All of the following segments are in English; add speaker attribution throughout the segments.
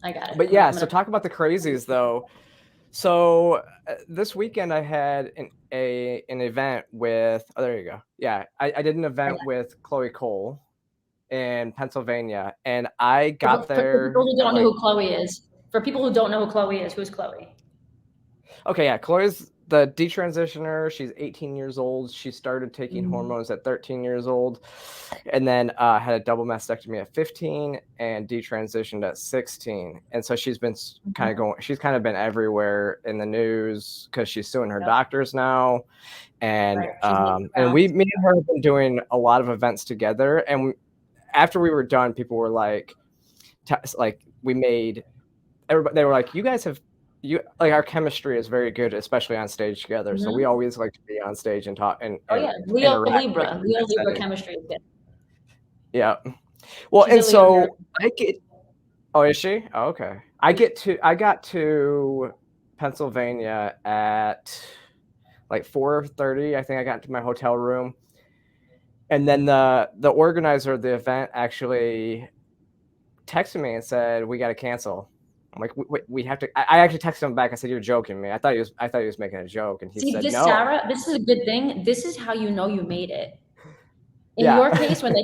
Speaker 1: I got it.
Speaker 2: But yeah, so talk about the crazies though. So this weekend I had an event with. Oh, there you go. Yeah, I did an event with Chloe Cole in Pennsylvania, and I got
Speaker 1: For people
Speaker 2: there
Speaker 1: who
Speaker 2: at
Speaker 1: don't know
Speaker 2: like.
Speaker 1: who Chloe is, for people who don't know who Chloe is, who's Chloe?
Speaker 2: Okay, yeah, Chloe's the detransitioner. She's 18 years old. She started taking
Speaker 1: Mm-hmm.
Speaker 2: hormones at 13 years old, and then had a double mastectomy at 15 and detransitioned at 16. And so she's been kind of going. She's kind of been everywhere in the news because she's suing her doctors now. And
Speaker 1: Right.
Speaker 2: and me and her have been doing a lot of events together. And after we were done, people were like, we made everybody. They were like, you guys have. You like our chemistry is very good, especially on stage together.
Speaker 1: Mm-hmm.
Speaker 2: So we always like to be on stage and talk and
Speaker 1: Leo
Speaker 2: interact.
Speaker 1: Libra. Leo Libra chemistry is good.
Speaker 2: Yeah. Well,
Speaker 1: She's
Speaker 2: and
Speaker 1: a Leo.
Speaker 2: so I get. Oh, is she? Oh, okay. I got to Pennsylvania at like 4:30. I think I got to my hotel room, and then the organizer of the event actually texted me and said we got to cancel. I'm like, we have to. I actually texted him back. I said, "You're joking me." I thought he was making a joke, and he said, "No."
Speaker 1: Sarah, this is a good thing. This is how you know you made it. In
Speaker 2: Yeah.
Speaker 1: your case, when they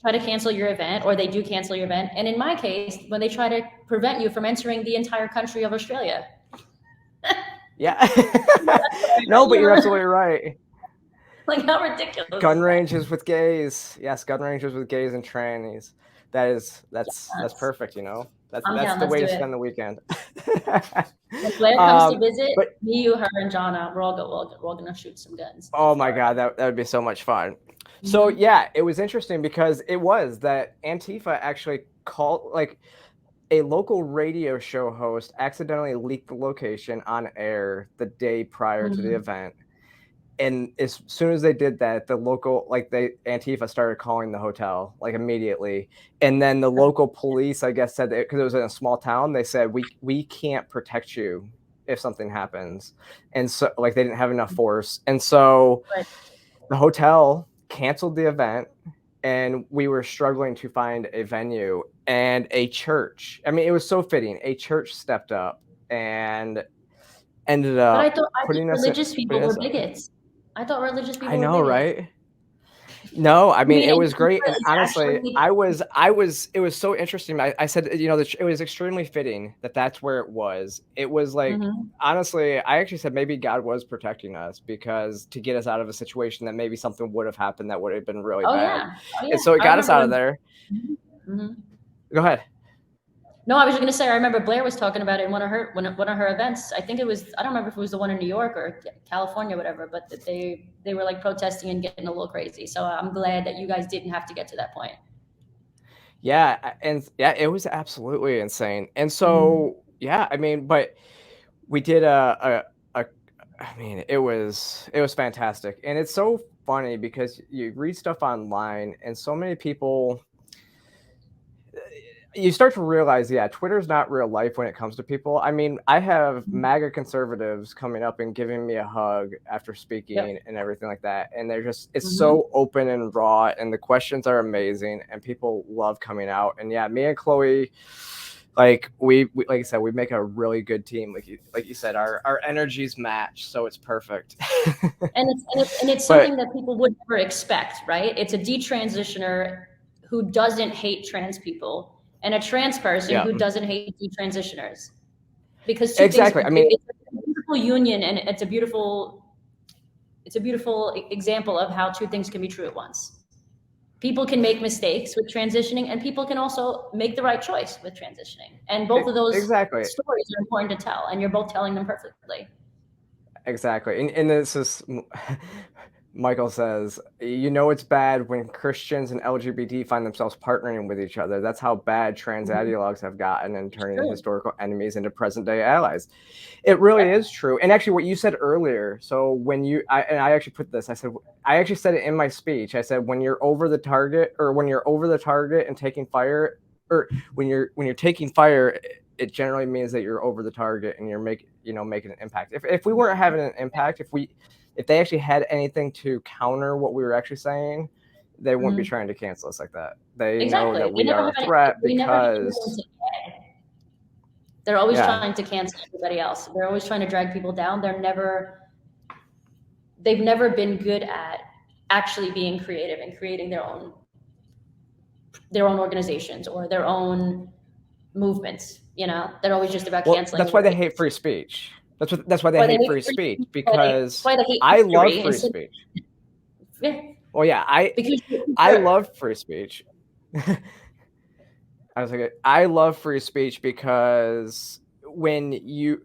Speaker 1: try to cancel your event, or they do cancel your event, and in my case, when they try to prevent you from entering the entire country of Australia.
Speaker 2: Yeah. No, but you're absolutely right.
Speaker 1: Like, how ridiculous!
Speaker 2: Gun ranges with gays. Yes, gun ranges with gays and trannies. That's perfect. That's the way to spend the weekend.
Speaker 1: When Blair comes to visit, me, you, her, and Jonna, we're all gonna shoot some guns.
Speaker 2: Oh my god, that would be so much fun. Mm-hmm. So yeah, it was interesting because it was that Antifa actually called a local radio show host accidentally leaked the location on air the day prior to the event. And as soon as they did that, the local, Antifa started calling the hotel, immediately. And then the local police, I guess, said that because it was in a small town, they said, we can't protect you if something happens. And so, they didn't have enough force. And so the hotel canceled the event, and we were struggling to find a venue. And a church, I mean, it was so fitting, a church stepped up and ended up putting us
Speaker 1: religious people were bigots. I thought religious people were bigots.
Speaker 2: I know, right? No, I mean, it was great. And honestly, it was so interesting. I said, it was extremely fitting that that's where it was. It was honestly, I actually said maybe God was protecting us because to get us out of a situation that maybe something would have happened that would have been really bad. Yeah. And so it got us out of there. Mm-hmm. Go ahead.
Speaker 1: No, I was just going to say, I remember Blair was talking about it in one of her events. I think it was, I don't remember if it was the one in New York or California, whatever, but they were protesting and getting a little crazy. So I'm glad that you guys didn't have to get to that point.
Speaker 2: Yeah. And yeah, it was absolutely insane. And so, yeah, I mean, but we did I mean, it was fantastic. And it's so funny because you read stuff online and so many people, you start to realize, Twitter's not real life when it comes to people. I mean, I have MAGA conservatives coming up and giving me a hug after speaking and everything like that. And they're just, it's so open and raw, and the questions are amazing, and people love coming out. And yeah, me and Chloe, we like I said, we make a really good team. Like you said, our energies match, so it's perfect.
Speaker 1: and it's something that people would never expect, right? It's a detransitioner who doesn't hate trans people, and a trans person who doesn't hate detransitioners. Because
Speaker 2: exactly. I mean,
Speaker 1: it's a beautiful union, and it's a beautiful example of how two things can be true at once. People can make mistakes with transitioning, and people can also make the right choice with transitioning. And both of those stories are important to tell, and you're both telling them perfectly.
Speaker 2: Exactly. And this is, Michael says, it's bad when Christians and LGBT find themselves partnering with each other. That's how bad trans ideologues have gotten and turning historical enemies into present day allies. It really is true. And actually what you said earlier, so when I actually put this, I actually said it in my speech. I said, when you're over the target and taking fire, or when you're taking fire, it generally means that you're over the target and you're making an impact. If we weren't having an impact, if they actually had anything to counter what we were actually saying, they wouldn't be trying to cancel us like that. They know that we are a threat because
Speaker 1: They're always trying to cancel everybody else. They're always trying to drag people down. They've never been good at actually being creative and creating their own organizations or their own movements. They're always just about canceling.
Speaker 2: That's why they hate free speech. That's why they hate free speech, because I love free speech.
Speaker 1: Yeah.
Speaker 2: Well, yeah, I love free speech. I love free speech because when you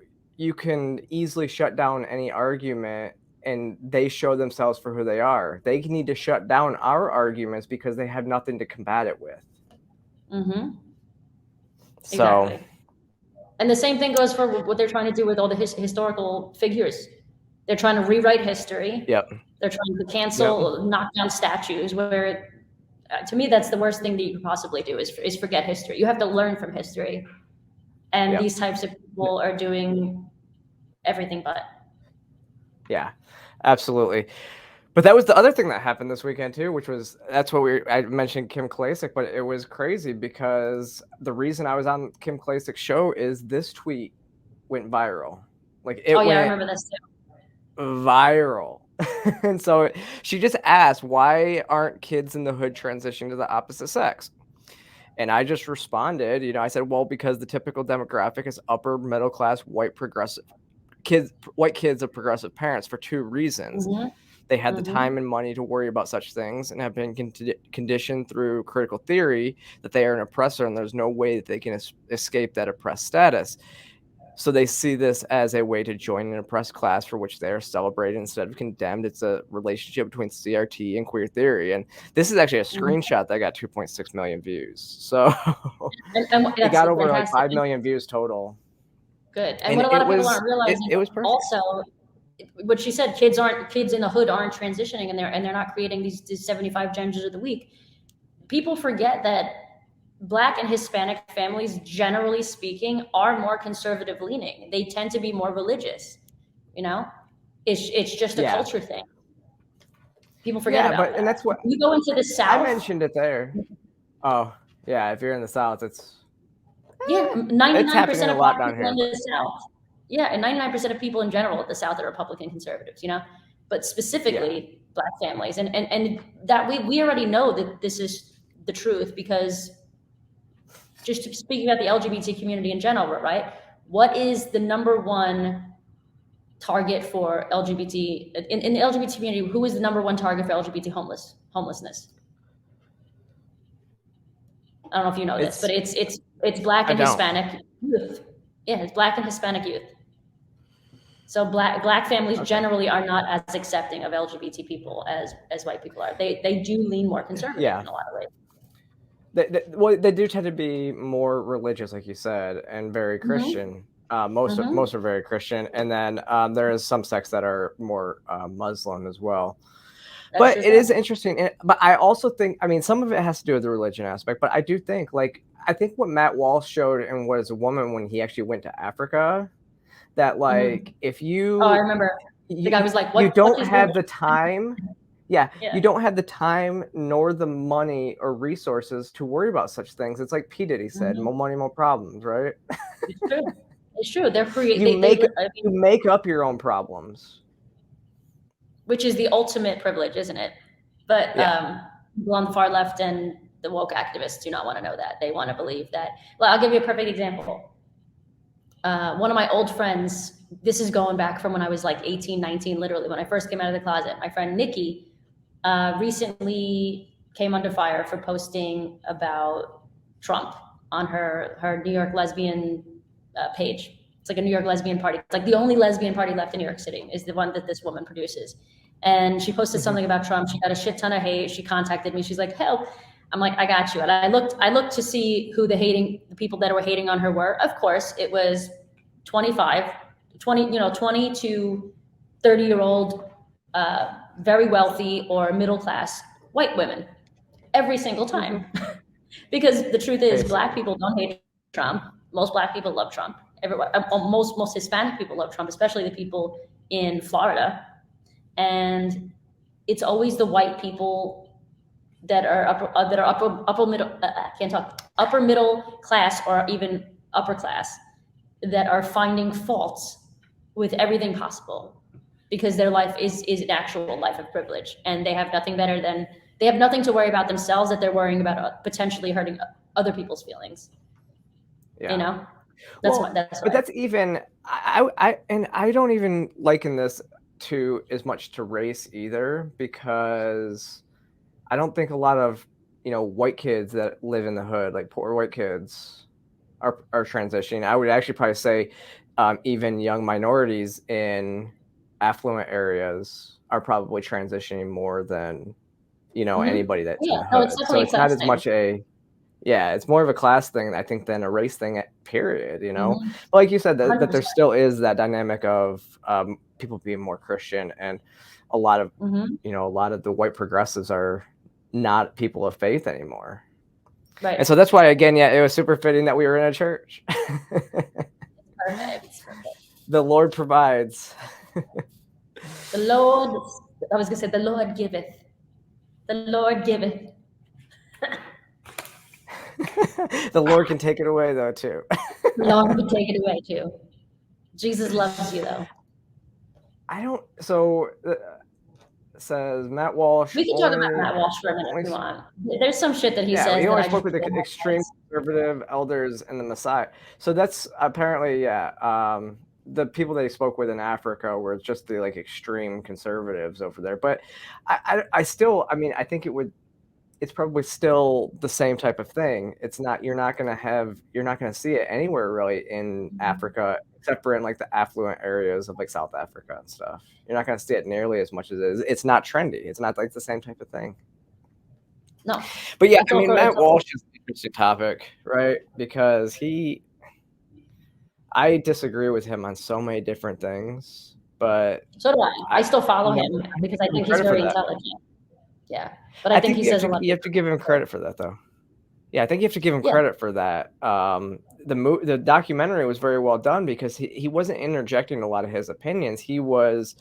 Speaker 2: can easily shut down any argument and they show themselves for who they are. They need to shut down our arguments because they have nothing to combat it with.
Speaker 1: Mm-hmm.
Speaker 2: So,
Speaker 1: exactly. And the same thing goes for what they're trying to do with all the historical figures. They're trying to rewrite history.
Speaker 2: Yep.
Speaker 1: They're trying to cancel, knock down statues, where to me, that's the worst thing that you could possibly do is forget history. You have to learn from history. And these types of people are doing everything but.
Speaker 2: Yeah, absolutely. But that was the other thing that happened this weekend too, which was I mentioned Kim Klacik, but it was crazy because the reason I was on Kim Klasik's show is this tweet went viral. Like it went
Speaker 1: I remember this too.
Speaker 2: Viral. And so she just asked, why aren't kids in the hood transitioning to the opposite sex? And I just responded, I said, well, because the typical demographic is upper middle class white kids of progressive parents for two reasons.
Speaker 1: Mm-hmm.
Speaker 2: They had the time and money to worry about such things and have been conditioned through critical theory that they are an oppressor and there's no way that they can escape that oppressed status. So they see this as a way to join an oppressed class for which they are celebrated instead of condemned. It's a relationship between CRT and queer theory. And this is actually a screenshot that got 2.6 million views. So it got over like 5 million views total.
Speaker 1: Good. And what a lot of people aren't realizing
Speaker 2: it was perfect.
Speaker 1: Also, what she said, kids in the hood aren't transitioning and they're not creating these 75 genders of the week. People forget that Black and Hispanic families, generally speaking, are more conservative leaning. They tend to be more religious. It's just a culture thing. People forget about that.
Speaker 2: And that's what
Speaker 1: you go into the South.
Speaker 2: I mentioned it there. Oh yeah, if you're in the South, it's
Speaker 1: 99% of
Speaker 2: lot down here
Speaker 1: in the South. Yeah, and 99% of people in general at the South are Republican conservatives. But specifically Black families, and that we already know that this is the truth because. Just speaking about the LGBT community in general, right? What is the number one target for LGBT in the LGBT community? Who is the number one target for LGBT homelessness? I don't know if you know this, but it's Black and Hispanic youth. Yeah, it's Black and Hispanic youth. So black families generally are not as accepting of LGBT people as white people are. They do lean more conservative in a lot of ways.
Speaker 2: They do tend to be more religious, like you said, and very Christian. Most are very Christian, and then there is some sects that are more Muslim as well. But it is interesting. But I also think, some of it has to do with the religion aspect. But I do think, I think what Matt Walsh showed and was a woman when he actually went to Africa, that if you,
Speaker 1: I remember the guy was like,
Speaker 2: you don't have the time. Yeah, you don't have the time nor the money or resources to worry about such things. It's like P. Diddy said, more money, more problems, right?
Speaker 1: It's true. They're creating.
Speaker 2: You make up your own problems.
Speaker 1: Which is the ultimate privilege, isn't it? But people on the far left and the woke activists do not want to know that. They want to believe that. Well, I'll give you a perfect example. One of my old friends, this is going back from when I was like 18, 19, literally, when I first came out of the closet. My friend Nikki recently came under fire for posting about Trump on her New York lesbian page. It's like a New York lesbian party. It's like the only lesbian party left in New York City is the one that this woman produces. And she posted something about Trump. She got a shit ton of hate. She contacted me. She's like, help. I'm like, I got you. And I looked to see who the people that were hating on her were. Of course, it was 20 to 30-year-old, very wealthy or middle class white women every single time. Because the truth is, Black people don't hate Trump. Most Black people love Trump. Everyone, most Hispanic people love Trump, especially the people in Florida. And it's always the white people that are upper middle class or even upper class that are finding faults with everything possible because their life is an actual life of privilege, and they have nothing better than, they have nothing to worry about themselves that they're worrying about potentially hurting other people's feelings.
Speaker 2: Yeah.
Speaker 1: You know,
Speaker 2: Well,
Speaker 1: that's
Speaker 2: but that's even I don't even liken this to as much to race either, because I don't think a lot of, white kids that live in the hood, like poor white kids, are transitioning. I would actually probably say even young minorities in affluent areas are probably transitioning more than, anybody that's in
Speaker 1: Yeah,
Speaker 2: the
Speaker 1: no, it's
Speaker 2: hood. So
Speaker 1: definitely a
Speaker 2: it's not
Speaker 1: class
Speaker 2: as
Speaker 1: thing.
Speaker 2: much it's more of a class thing, I think, than a race thing, period,
Speaker 1: Mm-hmm.
Speaker 2: But like you said, that there
Speaker 1: 100%.
Speaker 2: still is that dynamic of people being more Christian, and a lot of,
Speaker 1: Mm-hmm.
Speaker 2: a lot of the white progressives are not people of faith anymore.
Speaker 1: Right.
Speaker 2: And so that's why, again, it was super fitting that we were in a church.
Speaker 1: Perfect.
Speaker 2: The Lord provides.
Speaker 1: The Lord, I was gonna say, the Lord giveth. The Lord giveth.
Speaker 2: The Lord can take it away, though, too.
Speaker 1: The Lord can take it away too. Jesus loves you, though.
Speaker 2: I don't. So says Matt Walsh
Speaker 1: We can talk about
Speaker 2: only.
Speaker 1: Matt Walsh for a minute
Speaker 2: only
Speaker 1: if you want. There's some shit that he
Speaker 2: Yeah,
Speaker 1: says
Speaker 2: he
Speaker 1: that
Speaker 2: only
Speaker 1: I
Speaker 2: spoke
Speaker 1: just
Speaker 2: with the
Speaker 1: don't
Speaker 2: extreme conservative elders and the Messiah. So that's apparently, the people that he spoke with in Africa were just the extreme conservatives over there. But I still, I mean, I think it's probably still the same type of thing. It's not, you're not going to see it anywhere really in Africa, except for in the affluent areas of South Africa and stuff. You're not going to see it nearly as much as it is. It's not trendy. It's not the same type of thing.
Speaker 1: No.
Speaker 2: But yeah,
Speaker 1: It's
Speaker 2: I mean,
Speaker 1: also,
Speaker 2: Matt Walsh is an interesting topic, right? Because I disagree with him on so many different things, but
Speaker 1: so do I. I still follow
Speaker 2: no,
Speaker 1: him
Speaker 2: I
Speaker 1: because
Speaker 2: give
Speaker 1: I
Speaker 2: him
Speaker 1: think he's
Speaker 2: credit for
Speaker 1: very
Speaker 2: that.
Speaker 1: intelligent. Yeah, but I
Speaker 2: I
Speaker 1: think
Speaker 2: think
Speaker 1: he says a lot.
Speaker 2: you have to give him credit for that, though. Yeah, I think you have to give him
Speaker 1: Yeah.
Speaker 2: credit for that. The documentary was very well done because he wasn't interjecting a lot of his opinions. He was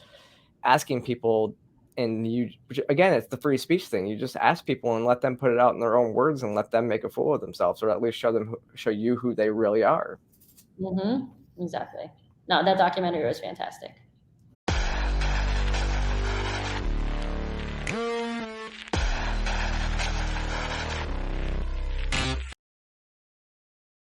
Speaker 2: asking people, and again, it's the free speech thing. You just ask people and let them put it out in their own words and let them make a fool of themselves, or at least show you who they really are.
Speaker 1: Mm-hmm. Exactly. No, that documentary was fantastic.